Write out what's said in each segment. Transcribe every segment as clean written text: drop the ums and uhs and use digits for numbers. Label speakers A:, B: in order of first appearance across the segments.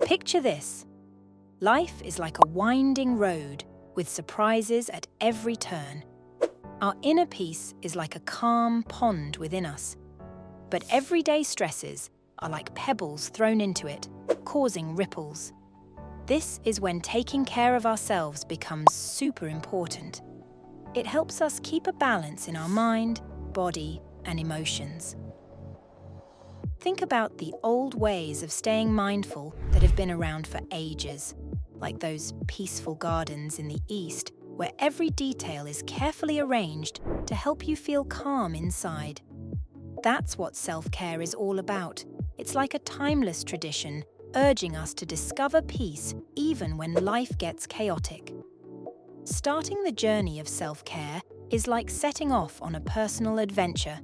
A: Picture this. Life is like a winding road with surprises at every turn. Our inner peace is like a calm pond within us. But everyday stresses are like pebbles thrown into it, causing ripples. This is when taking care of ourselves becomes super important. It helps us keep a balance in our mind, body, and emotions. Think about the old ways of staying mindful that have been around for ages, like those peaceful gardens in the East, where every detail is carefully arranged to help you feel calm inside. That's what self-care is all about. It's like a timeless tradition, urging us to discover peace even when life gets chaotic. Starting the journey of self-care is like setting off on a personal adventure.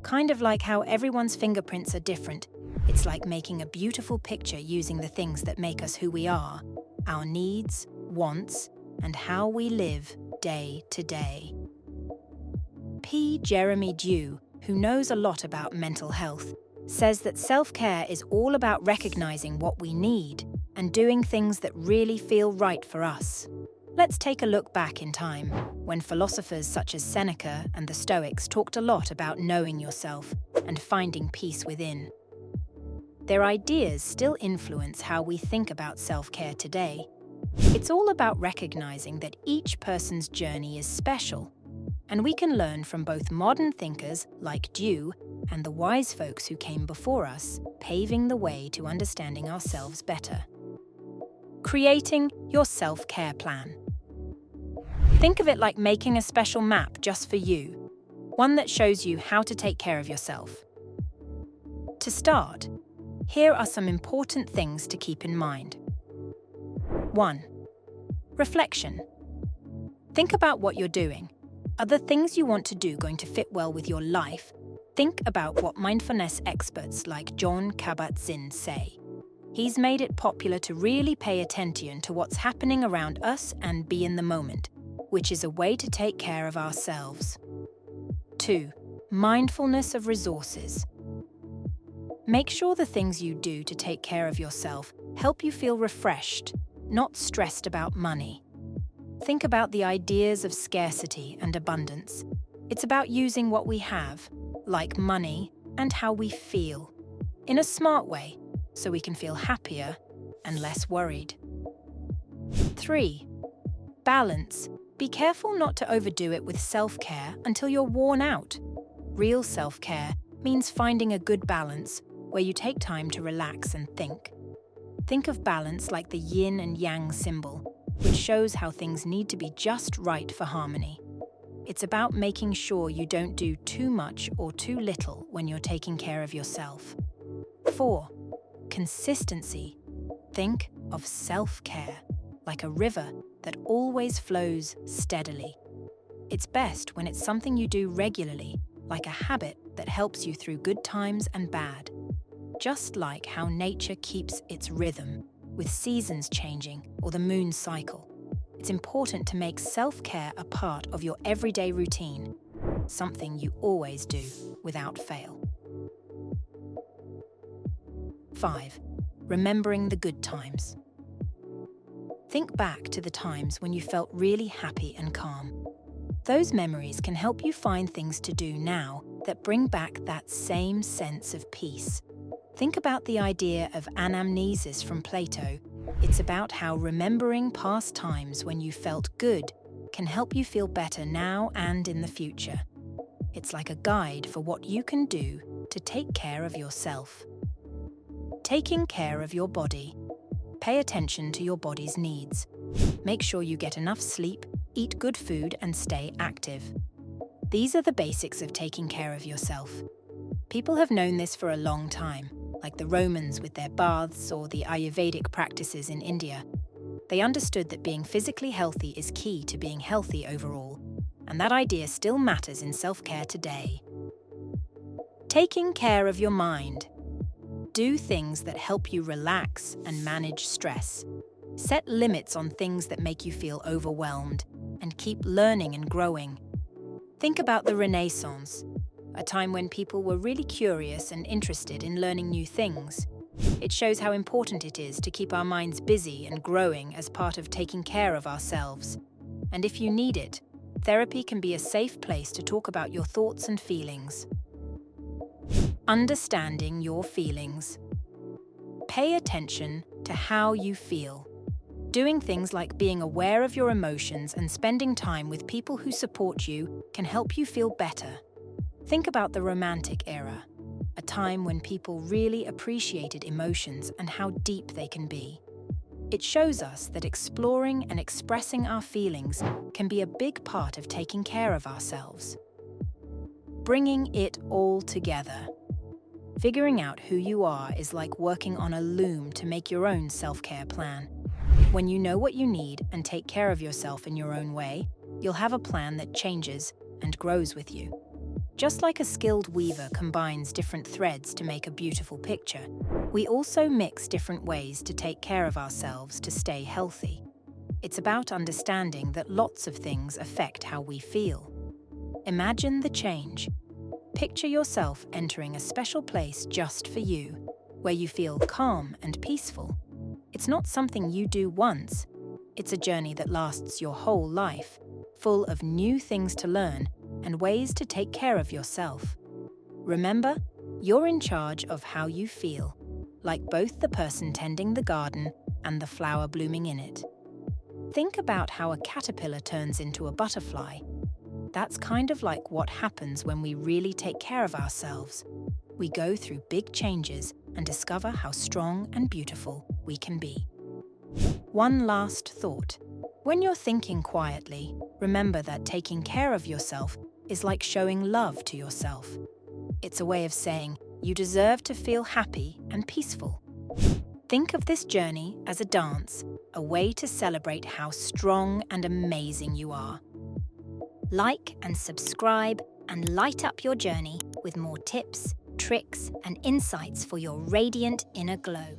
A: Kind of like how everyone's fingerprints are different, it's like making a beautiful picture using the things that make us who we are, our needs, wants, and how we live day to day. P. Jeremy Dew, who knows a lot about mental health, says that self-care is all about recognizing what we need and doing things that really feel right for us. Let's take a look back in time, when philosophers such as Seneca and the Stoics talked a lot about knowing yourself and finding peace within. Their ideas still influence how we think about self-care today. It's all about recognizing that each person's journey is special, and we can learn from both modern thinkers like Dew and the wise folks who came before us, paving the way to understanding ourselves better. Creating your self-care plan. Think of it like making a special map just for you, one that shows you how to take care of yourself. To start, here are some important things to keep in mind. 1. Reflection. Think about what you're doing. Are the things you want to do going to fit well with your life? Think about what mindfulness experts like Jon Kabat-Zinn say. He's made it popular to really pay attention to what's happening around us and be in the moment, which is a way to take care of ourselves. 2. Mindfulness of resources. Make sure the things you do to take care of yourself help you feel refreshed, not stressed about money. Think about the ideas of scarcity and abundance. It's about using what we have, like money, and how we feel, in a smart way, so we can feel happier and less worried. 3. Balance. Be careful not to overdo it with self-care until you're worn out. Real self-care means finding a good balance where you take time to relax and think. Think of balance like the yin and yang symbol, which shows how things need to be just right for harmony. It's about making sure you don't do too much or too little when you're taking care of yourself. 4. Consistency. Think of self-care like a river that always flows steadily. It's best when it's something you do regularly, like a habit that helps you through good times and bad. Just like how nature keeps its rhythm, with seasons changing or the moon's cycle. It's important to make self-care a part of your everyday routine, something you always do without fail. 5. Remembering the good times. Think back to the times when you felt really happy and calm. Those memories can help you find things to do now that bring back that same sense of peace. Think about the idea of anamnesis from Plato. It's about how remembering past times when you felt good can help you feel better now and in the future. It's like a guide for what you can do to take care of yourself. Taking care of your body. Pay attention to your body's needs. Make sure you get enough sleep, eat good food, and stay active. These are the basics of taking care of yourself. People have known this for a long time, like the Romans with their baths or the Ayurvedic practices in India. They understood that being physically healthy is key to being healthy overall, and that idea still matters in self-care today. Taking care of your mind. Do things that help you relax and manage stress. Set limits on things that make you feel overwhelmed, and keep learning and growing. Think about the Renaissance, a time when people were really curious and interested in learning new things. It shows how important it is to keep our minds busy and growing as part of taking care of ourselves. And if you need it, therapy can be a safe place to talk about your thoughts and feelings. Understanding your feelings. Pay attention to how you feel. Doing things like being aware of your emotions and spending time with people who support you can help you feel better. Think about the Romantic era, a time when people really appreciated emotions and how deep they can be. It shows us that exploring and expressing our feelings can be a big part of taking care of ourselves. Bringing it all together. Figuring out who you are is like working on a loom to make your own self-care plan. When you know what you need and take care of yourself in your own way, you'll have a plan that changes and grows with you. Just like a skilled weaver combines different threads to make a beautiful picture, we also mix different ways to take care of ourselves to stay healthy. It's about understanding that lots of things affect how we feel. Imagine the change. Picture yourself entering a special place just for you, where you feel calm and peaceful. It's not something you do once. It's a journey that lasts your whole life, full of new things to learn and ways to take care of yourself. Remember, you're in charge of how you feel, like both the person tending the garden and the flower blooming in it. Think about how a caterpillar turns into a butterfly. That's kind of like what happens when we really take care of ourselves. We go through big changes and discover how strong and beautiful we can be. One last thought. When you're thinking quietly, remember that taking care of yourself is like showing love to yourself. It's a way of saying you deserve to feel happy and peaceful. Think of this journey as a dance, a way to celebrate how strong and amazing you are. Like and subscribe and light up your journey with more tips, tricks, and insights for your radiant inner glow.